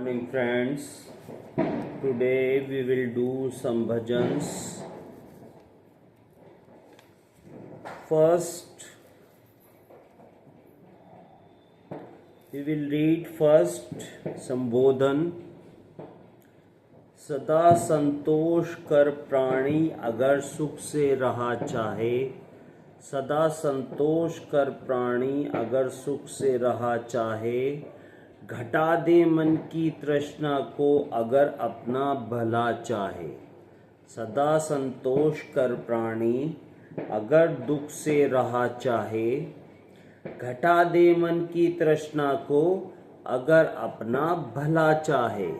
Morning friends, today we will do some bhajans. First we will read first संबोधन। सदा संतोष कर प्राणी अगर सुख से रहा चाहे, सदा संतोष कर प्राणी अगर सुख से रहा चाहे, घटा दे मन की तृष्णा को अगर अपना भला चाहे। सदा संतोष कर प्राणी अगर दुख से रहा चाहे, घटा दे मन की तृष्णा को अगर अपना भला चाहे।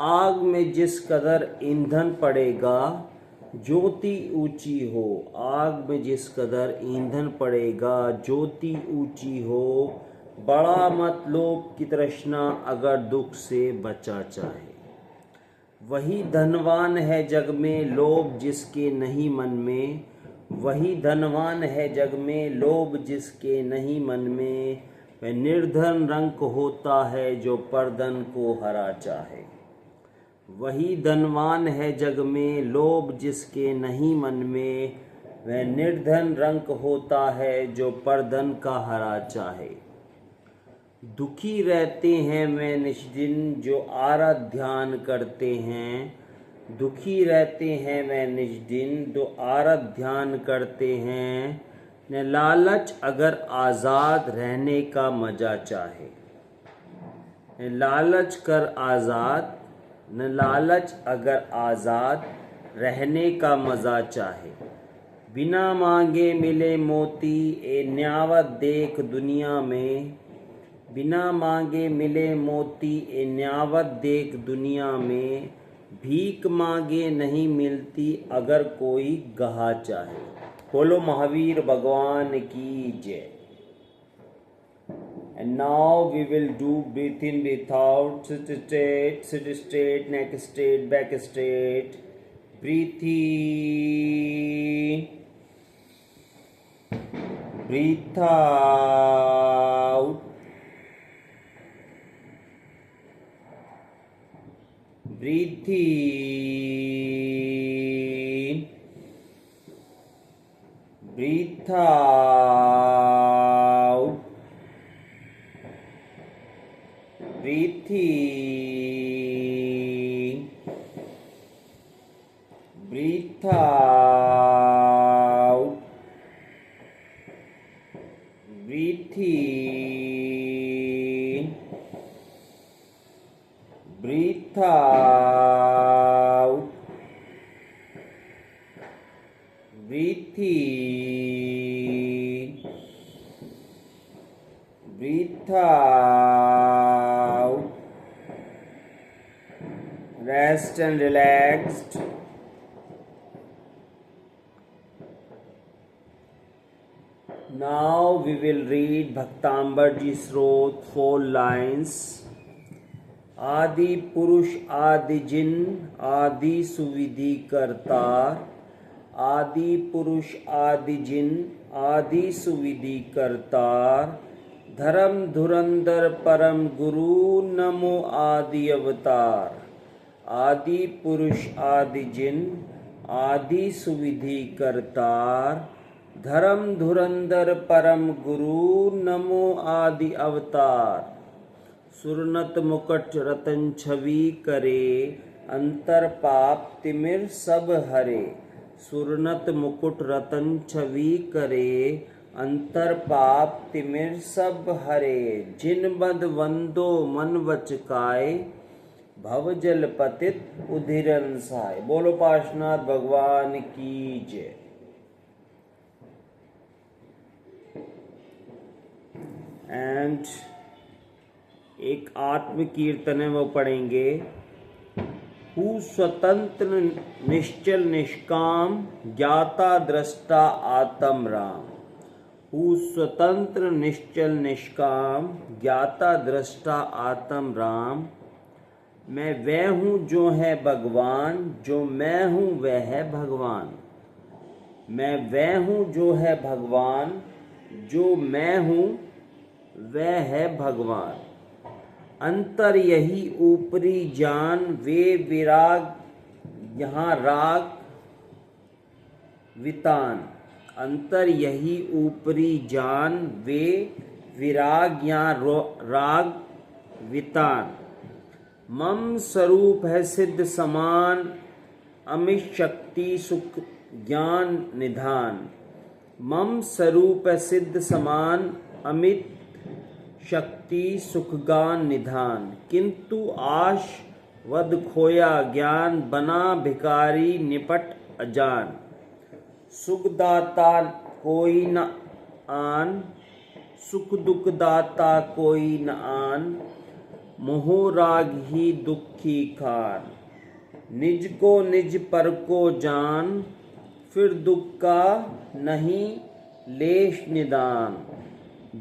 आग में जिस कदर ईंधन पड़ेगा ज्योति ऊंची हो, आग में जिस कदर ईंधन पड़ेगा ज्योति ऊंची हो। बड़ा मत लोभ की तृष्णा अगर दुख से बचा चाहे। वही धनवान है जग में लोभ जिसके नहीं मन में, वही धनवान है जग में लोभ जिसके नहीं मन में। वह निर्धन रंक होता है जो परधन को हरा चाहे। वही धनवान है जग में लोभ जिसके नहीं मन में, वह निर्धन रंक होता है जो परधन का हरा चाहे। दुखी रहते हैं वे निष्दिन जो आराध्यान करते हैं, दुखी रहते हैं वे निष्दिन जो आराध्यान करते हैं। न लालच अगर आज़ाद रहने का मजा चाहे, न लालच कर आज़ाद, न लालच अगर आज़ाद रहने का मज़ा चाहे। बिना मांगे मिले मोती ए न्यावत देख दुनिया में, बिना मांगे मिले मोती ए न्यावत देख दुनिया में। भीख मांगे नहीं मिलती अगर कोई गहा चाहे। बोलो महावीर भगवान की जय। And now we will do breathe in, breathe out, sit straight, neck straight, back straight. Breathe in, breathe out. Breathe in, breathe out. Breathe in, breathe out. Breathe in, breathe out. Breathe in, breathe out. Rest and relaxed. Now we will read Bhaktambar Ji Srot, 4 lines. आदि पुरुष आदि जिन आदि सुविधि करतार, आदि पुरुष आदि जिन आदि सुविधि करतार। धर्म धुरंधर परम गुरु नमो आदि अवतार। आदि पुरुष आदि जिन आदि सुविधि करतार। धर्म धुरंधर परम गुरु नमो आदि अवतार। सुरनत मुकुट रतन छवि करे, अंतर पाप तिमिर सब हरे। सुरनत मुकुट रतन छवि करे, अंतर पाप तिमिर सब हरे। जिन बद वंदो मन वचकाय, भव जल पतित उधिरन साय। बोलो पार्श्वनाथ भगवान की जय। एंड एक आत्म कीर्तन है वो पढ़ेंगे। हु स्वतंत्र निश्चल निष्काम, ज्ञाता दृष्टा आत्म राम। हु स्वतंत्र निश्चल निष्काम, ज्ञाता दृष्टा आत्म राम। मैं वह हूँ जो है भगवान, जो मैं हूँ वह है भगवान। मैं वह हूँ जो है भगवान, जो मैं हूँ वह है भगवान। अंतर यही ऊपरी जान वे विराग यहाँ राग वितान। अंतर यही ऊपरी जान वे विराग यहाँ राग वितान। मम स्वरूप है सिद्ध समान अमित शक्ति सुख ज्ञान निधान। मम स्वरूप है सिद्ध समान अमित शक्ति सुखगान निधान। किंतु आश वद खोया ज्ञान बना भिखारी निपट अजान। सुख दाता कोई न आन सुख दुख दाता कोई न आन। मोह राग ही दुखी खान। निज को निज पर को जान फिर दुख का नहीं लेश निदान।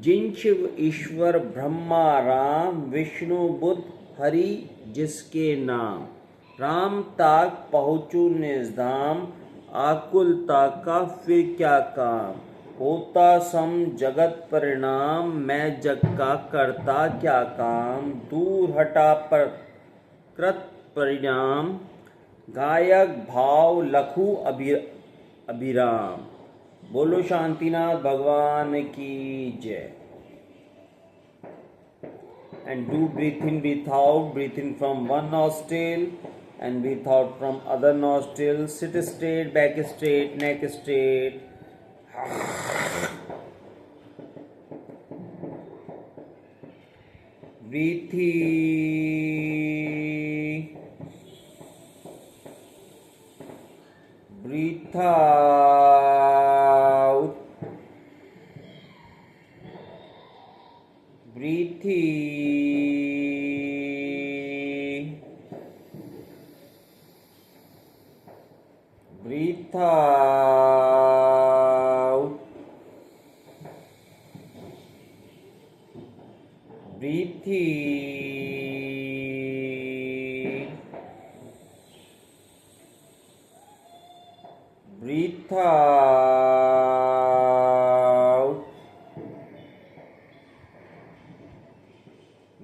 जिन शिव ईश्वर ब्रह्मा राम विष्णु बुद्ध हरि जिसके नाम। राम ताक पहुँचू निज धाम आकुलता का फिर क्या काम। होता सम जगत परिणाम मैं जग का करता क्या काम। दूर हटा पर कृत परिणाम गायक भाव लखु अभिराम। बोलो शांतिनाथ भगवान की जय। And do breathe in, breathe out. Breathe in from one nostril and breathe out from other nostril. Sit straight, back straight, neck straight. Breathe in, breathe out. Breathe in, breathe out. Breathe in, breathe out.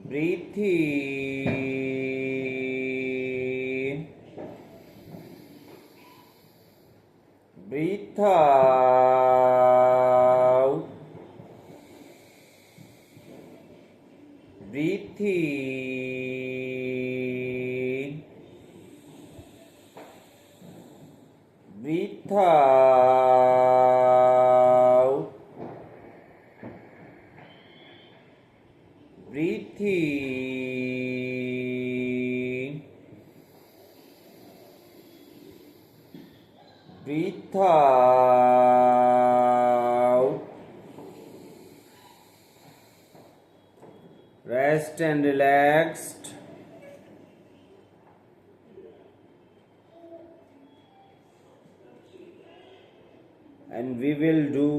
Breathe in, breathe out. Breathe in, breathe out. Breathe in, breathe out. Rest and relaxed. And we will do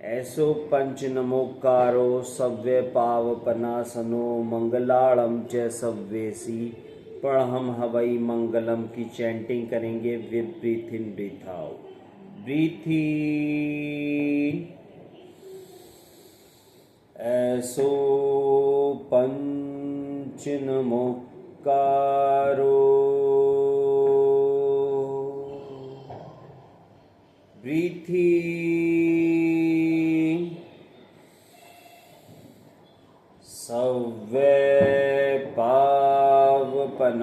ऐसो पंच नमोकारो सव्य पावपनासनो मंगलाड़म च सव्येसी। पढ़म हवई मंगलम की chanting करेंगे with breath in breath out. Breath in ऐसो पंच नमोकारो। Breathe इन सव्य पावपनासनो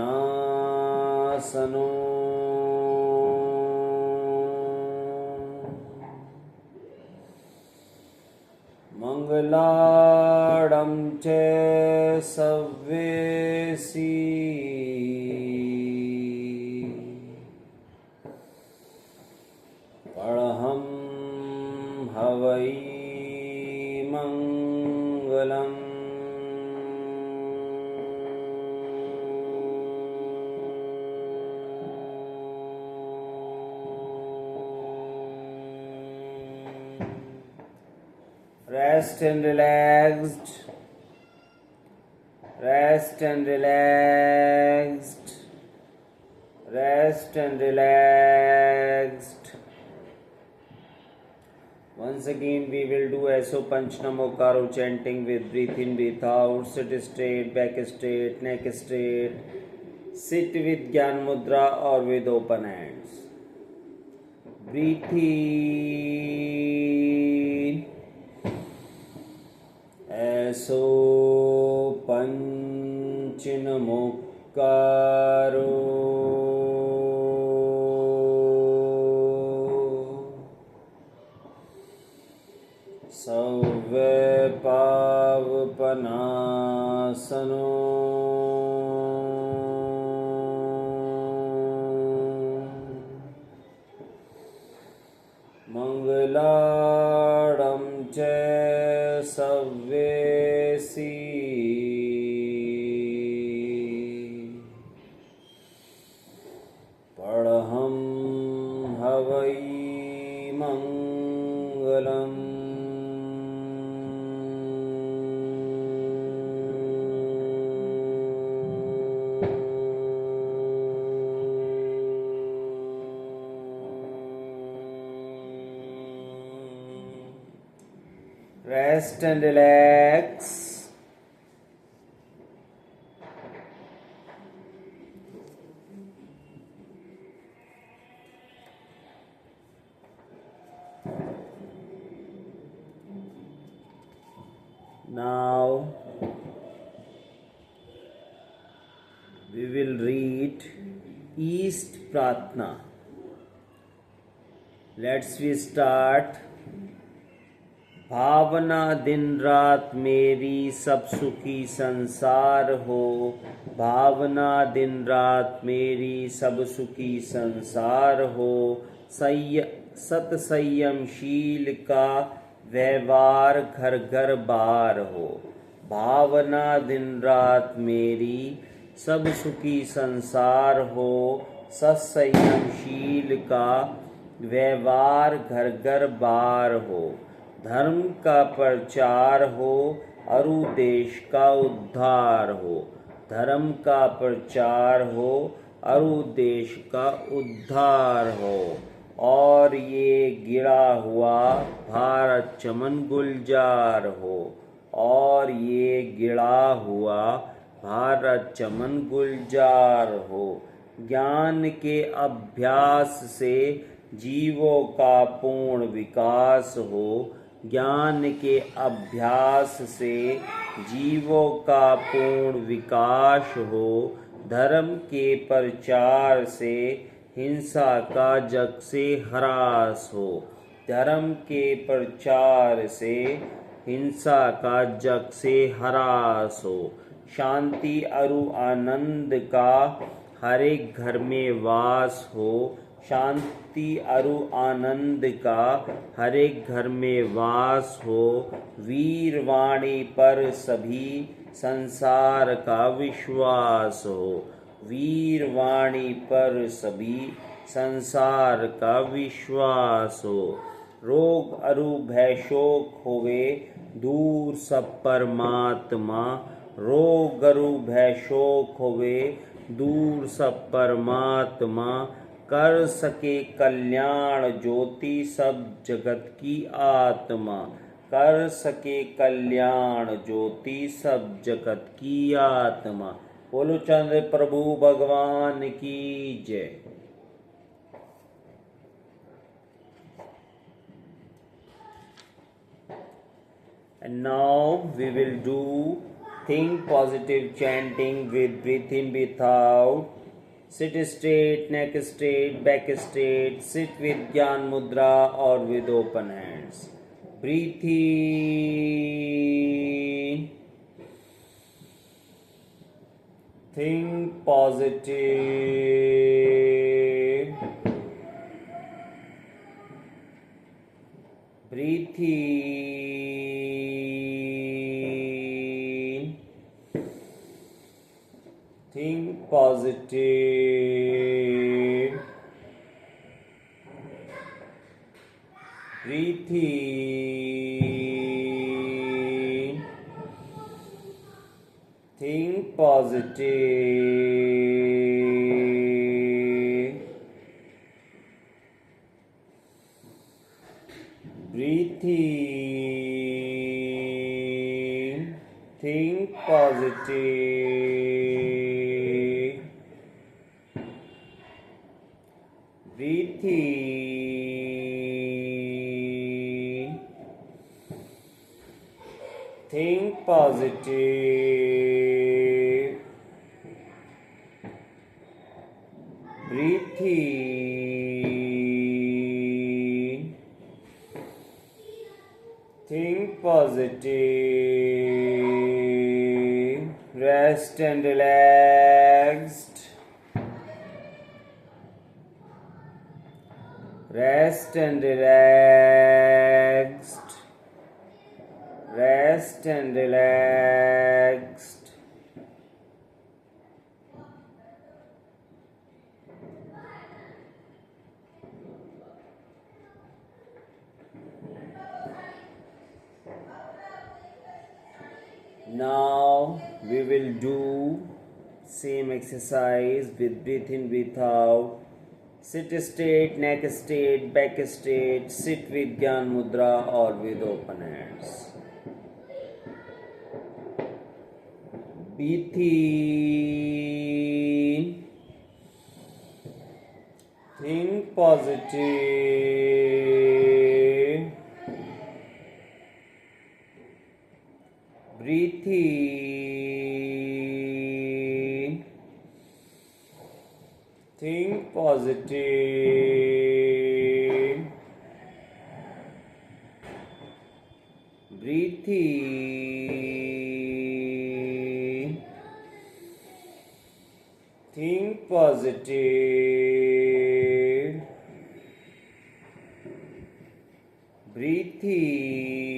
मंगलाड़म च सव्येसी। पढ़म हवई मंगलम। Rest and relaxed. Rest and relaxed. Rest and relaxed. Once again we will do SO Panch Namokaro chanting with breathe in, breathe out, sit straight, back straight, neck straight, sit with Gyan Mudra or with open hands. Breathe in, SO Panch Namokaro. सव्य पावपनासनो मंगलाडं च सव्येसी पढ़हं हवै मंगलम् Rest and relax. Now we will read East Pratna. Let's we start. भावना दिन रात मेरी सब सुखी संसार हो, भावना दिन रात मेरी सब सुखी संसार हो, सत संयमशील का व्यवहार घर घर बार हो, भावना दिन रात मेरी सब सुखी संसार हो, सत संयमशील का व्यवहार घर घर बार हो, धर्म का प्रचार हो अरु देश का उद्धार हो, धर्म का प्रचार हो अरु देश का उद्धार हो, और ये गिरा हुआ भारत चमन गुलजार हो, और ये गिरा हुआ भारत चमन गुलजार हो, ज्ञान के अभ्यास से जीवों का पूर्ण विकास हो, ज्ञान के अभ्यास से जीवों का पूर्ण विकास हो, धर्म के प्रचार से हिंसा का जग से ह्रास हो, धर्म के प्रचार से हिंसा का जग से ह्रास हो, शांति अरु आनंद का हर एक घर में वास हो, शांति अरु आनंद का हर एक घर में वास हो, वीर वाणी पर सभी संसार का विश्वास हो, वीर वाणी पर सभी संसार का विश्वास हो, रोग अरु भय शोक होवे दूर सब परमात्मा, रोग अरु भय शोक होवे दूर सब परमात्मा, कर सके कल्याण ज्योति सब जगत की आत्मा, कर सके कल्याण ज्योति सब जगत की आत्मा। बोलो चंद्र प्रभु भगवान की जय। And now we will do think positive chanting with breathe in, breathe out. Sit straight, neck straight, back straight. Sit with Gyan Mudra or with open hands. Breathe in. Think positive. Breathe in. Think positive. Breathe in. Think positive. Breathe in. Think positive. Breathe in. Think positive. Breathe in. Think positive. Rest and relaxed. Rest and relaxed. Rest and relaxed. Now we will do same exercise with breathe in, breathe out. Sit straight, neck straight, back straight. Sit with Gyan Mudra or with open hands. Breathe in. Think positive. Breathe in. Think positive. Breathe in. Think positive. Breathe in.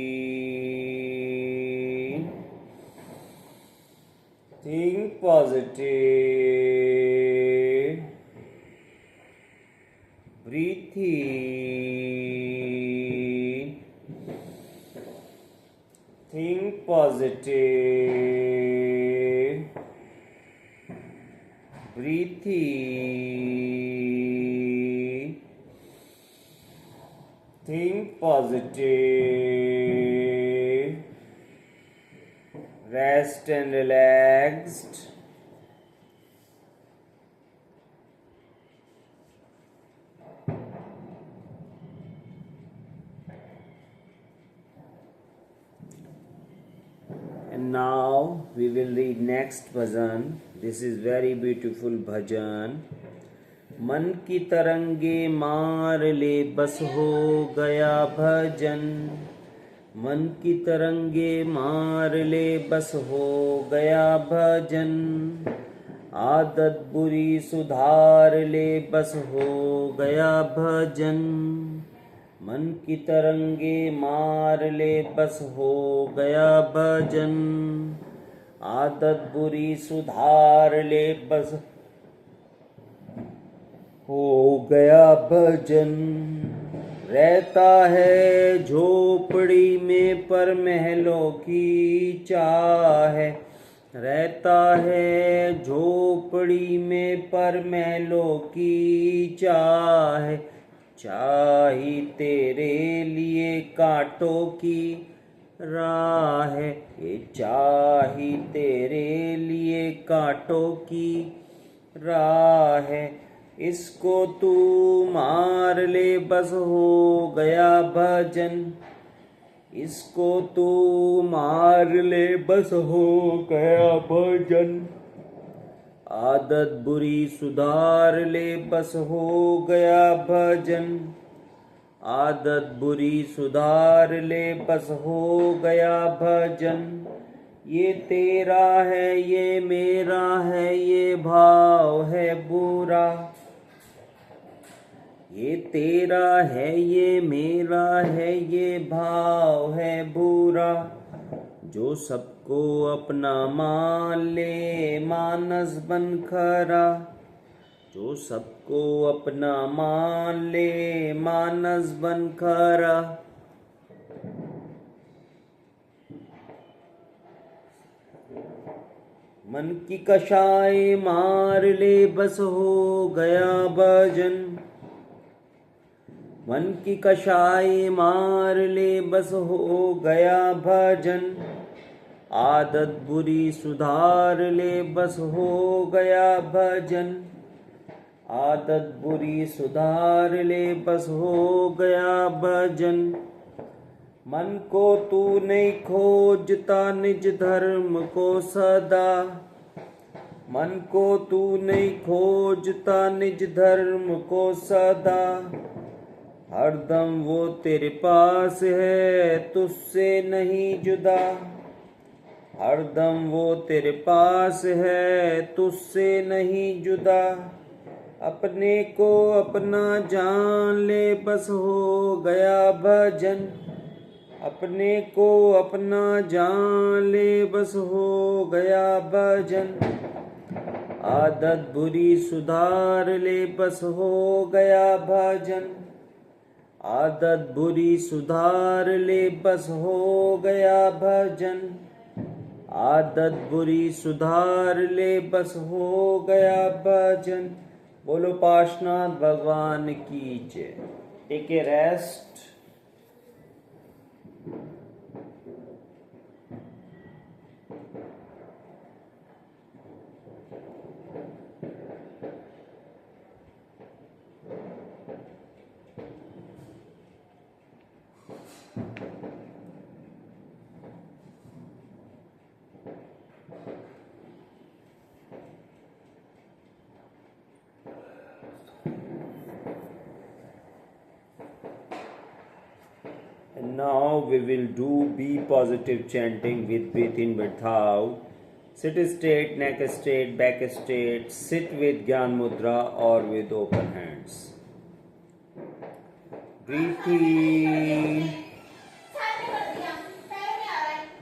Think positive. Breathe in. Think positive. Breathe in. Think positive. Rest and relaxed. And now we will read next bhajan. This is very beautiful bhajan. मन की तरंगे मार ले बस हो गया भजन. मन की तरंगे मार ले बस हो गया भजन. आदत बुरी सुधार ले बस हो गया भजन. मन की तरंगे मार ले बस हो गया भजन. आदत बुरी सुधार ले बस हो गया भजन. रहता है झोपड़ी में पर महलों की चाह है. रहता है झोपड़ी में पर महलों की चाह है. चाही तेरे लिए कांटों की राह है. ये चाही तेरे लिए कांटों की राह है. इसको तू मार ले बस हो गया भजन. इसको तू मार ले बस हो गया भजन. आदत बुरी सुधार ले बस हो गया भजन. आदत बुरी सुधार ले बस हो गया भजन. ये तेरा है ये मेरा है ये भाव है बुरा. ये तेरा है ये मेरा है ये भाव है बुरा. जो सबको अपना मान ले मानस बन खरा. जो सबको अपना मान ले मानस बन खरा. मन की कषाय मार ले बस हो गया भजन. मन की कषाय मार ले बस हो गया भजन, आदत बुरी सुधार ले बस हो गया भजन, आदत बुरी सुधार ले बस हो गया भजन। मन को तू नहीं खोजता निज धर्म को सदा, मन को तू नहीं खोजता निज धर्म को सदा, हरदम वो तेरे पास है तुझसे नहीं जुदा, हरदम वो तेरे पास है तुझसे नहीं जुदा। अपने को अपना जान ले बस हो गया भजन, अपने को अपना जान ले बस हो गया भजन, आदत बुरी सुधार ले बस हो गया भजन, आदत बुरी सुधार ले बस हो गया भजन, आदत बुरी सुधार ले बस हो गया भजन। बोलो पार्श्वनाथ भगवान की जय। Take a rest. And now we will do be positive chanting with breathe in, breath out. Sit straight, neck straight, back straight. Sit with Gyan Mudra or with open hands. Breathe in.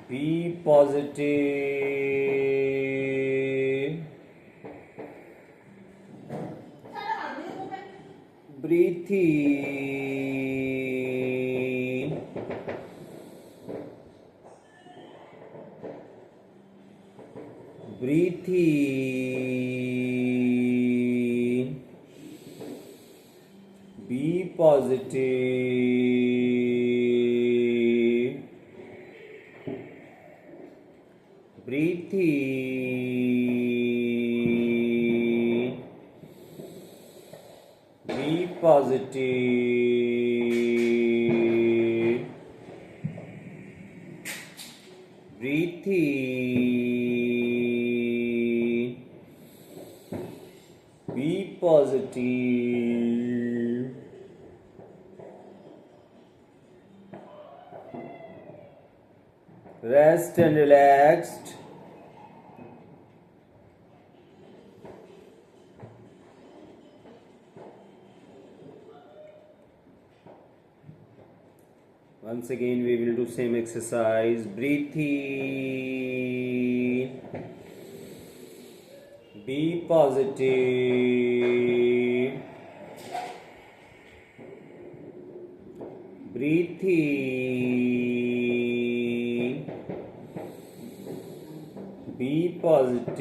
Be positive. Breathe in. Breathe in. Be positive. Breathe in. Be positive. Breathe in. Be positive. Rest and relaxed. Once again we will do same exercise. Breathe in. Be positive. Breathe in. Be positive.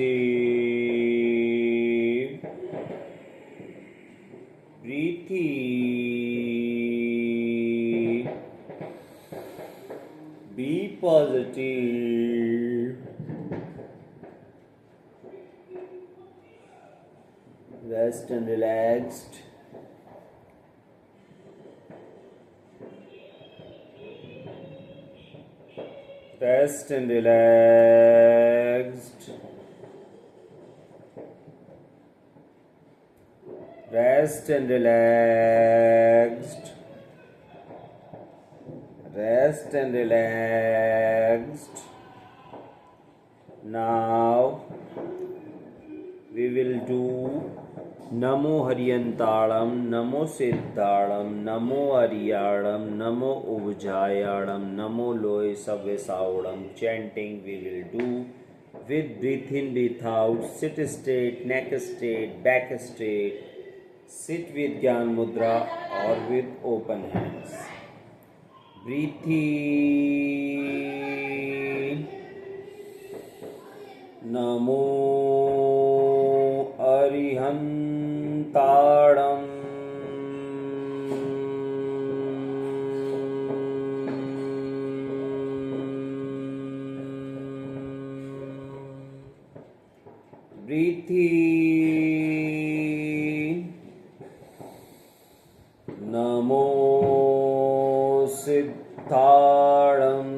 Breathe in. Be positive. Rest and relaxed. Rest and relaxed. Rest and relaxed. Rest and relaxed. Now we will do Namo Haryantalam, Namo Siddhalam, Namo Ariyalam, Namo Uvjayalam, Namo Loe Savesauram. Chanting we will do with breathe in, breathe out. Sit straight, neck straight, back straight. Sit with Gyan Mudra or with open hands. Breathe in. Namo Arihantaram. Breathe in. Namo Siddharam.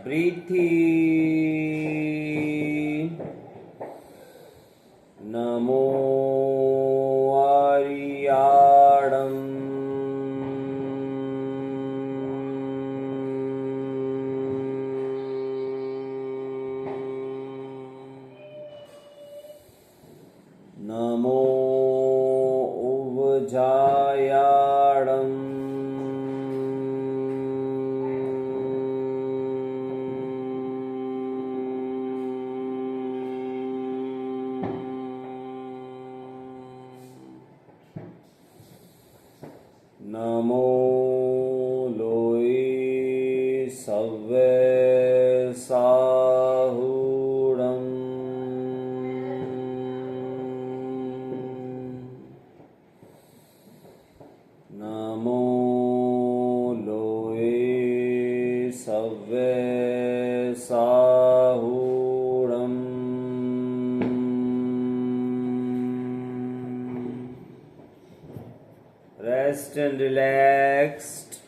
Breathe in. Namo Ariyadam. Namo Uvjayadam. Namo Loe Savve Sahudam. Namo Loe Savve Sahudam. Rest and relaxed.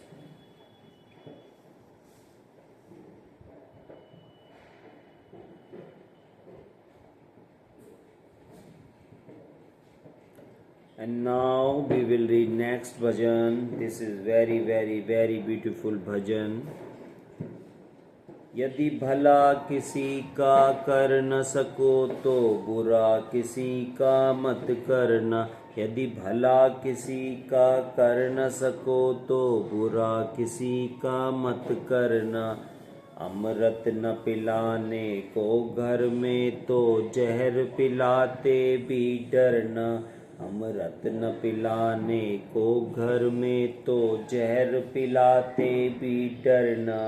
And now we will read next bhajan. This is very, very, very beautiful bhajan. यदि भला किसी का कर न सको तो बुरा किसी का मत करना. यदि भला किसी का कर न सको तो बुरा किसी का मत करना. अमृत न पिलाने को घर में तो जहर पिलाते भी डरना. अमृत न पिलाने को घर में तो जहर पिलाते भी डरना.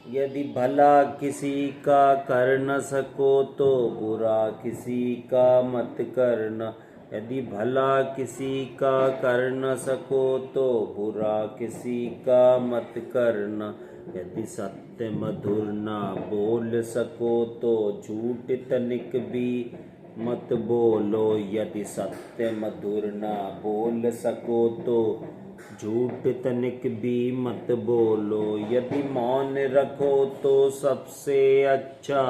यदि भला किसी का कर न सको तो बुरा किसी का मत करना. यदि भला किसी का कर न सको तो बुरा किसी का मत करना. यदि सत्य मधुर ना बोल सको तो झूठ तनिक भी मत बोलो. यदि सत्य मधुर ना बोल सको तो झूठ तनिक भी मत बोलो. यदि मौन रखो तो सबसे अच्छा,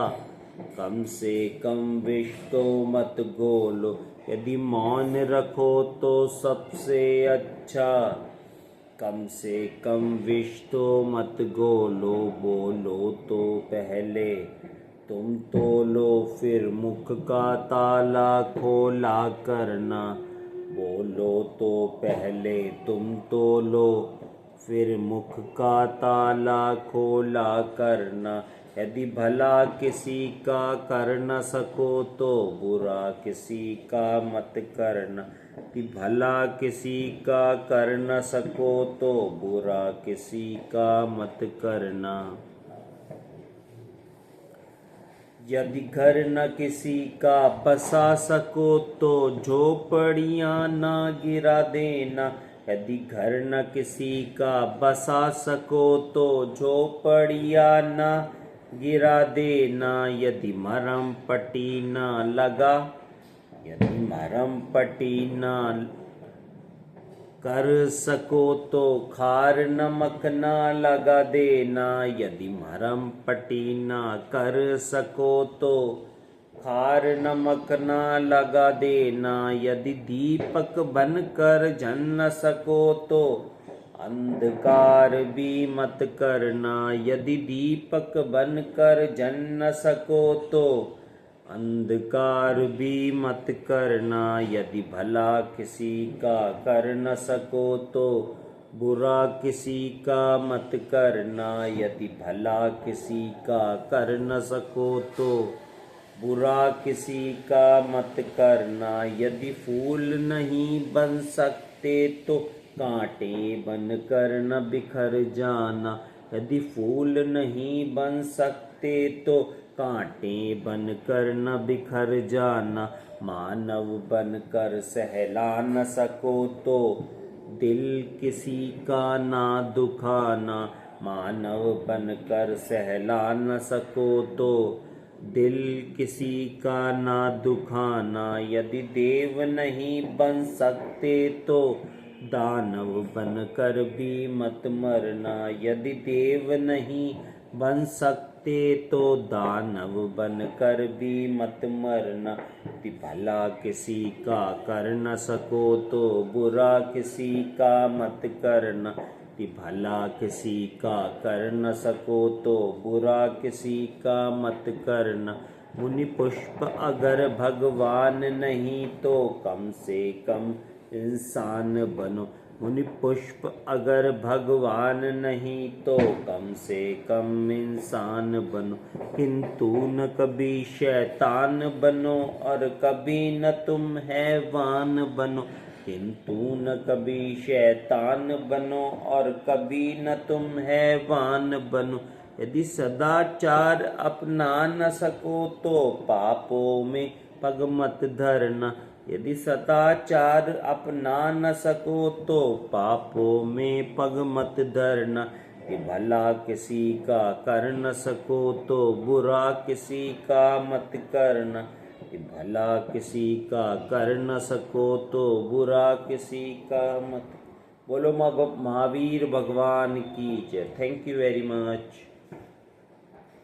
कम से कम विष तो मत घोलो. यदि मौन रखो तो सबसे अच्छा, कम से कम विष तो मत घोलो. बोलो तो पहले तुम तोलो फिर मुख का ताला खोला करना. बोलो तो पहले तुम तोलो फिर मुख का ताला खोला करना. यदि भला किसी का कर न सको तो बुरा किसी का मत करना. यदि भला किसी का कर न सको तो बुरा किसी का मत करना. यदि घर न किसी का बसा सको तो झोपड़ियाँ ना गिरा देना. यदि घर न किसी का बसा सको तो झोपड़ियाँ ना गिरा देना. यदि मरम पट्टी ना लगा, यदि मरम पट्टी ना कर सको तो खार नमक ना लगा देना. यदि मरम पट्टी ना कर सको तो खार नमक ना लगा देना. यदि दीपक बनकर जल न सको तो अंधकार भी मत करना. यदि दीपक बनकर जल न सको तो अंधकार भी मत करना. यदि भला किसी का कर न सको तो बुरा किसी का मत करना. यदि भला किसी का कर न सको तो बुरा किसी का मत करना. यदि फूल नहीं बन सकते तो कांटे बनकर न बिखर जाना. यदि फूल नहीं बन सकते तो कांटे बनकर न बिखर जाना, मानव बनकर सहला न सको तो दिल किसी का ना दुखाना। मानव बनकर सहला न सको तो दिल किसी का ना दुखाना। यदि देव नहीं बन सकते तो दानव बनकर भी मत मरना। यदि देव नहीं बन सकते तो दानव बनकर भी मत मरना। यदि भला किसी का कर न सको तो बुरा किसी का मत करना। यदि भला किसी का कर न सको तो बुरा किसी का मत करना। मुनि पुष्प अगर भगवान नहीं तो कम से कम इंसान बनो। मुनि पुष्प अगर भगवान नहीं तो कम से कम इंसान बनो। किंतु न कभी शैतान बनो और कभी न तुम हैवान बनो। किंतु न कभी शैतान बनो और कभी न तुम हैवान बनो। यदि सदाचार अपना न सको तो पापों में पग मत धरना। यदि सदाचार अपना न सको तो पापों में पग मत धरना। कि भला किसी का कर न सको तो बुरा किसी का मत करना। कि भला किसी का कर न सको तो बुरा किसी का मत। बोलो महावीर भगवान की जय। Thank you very much.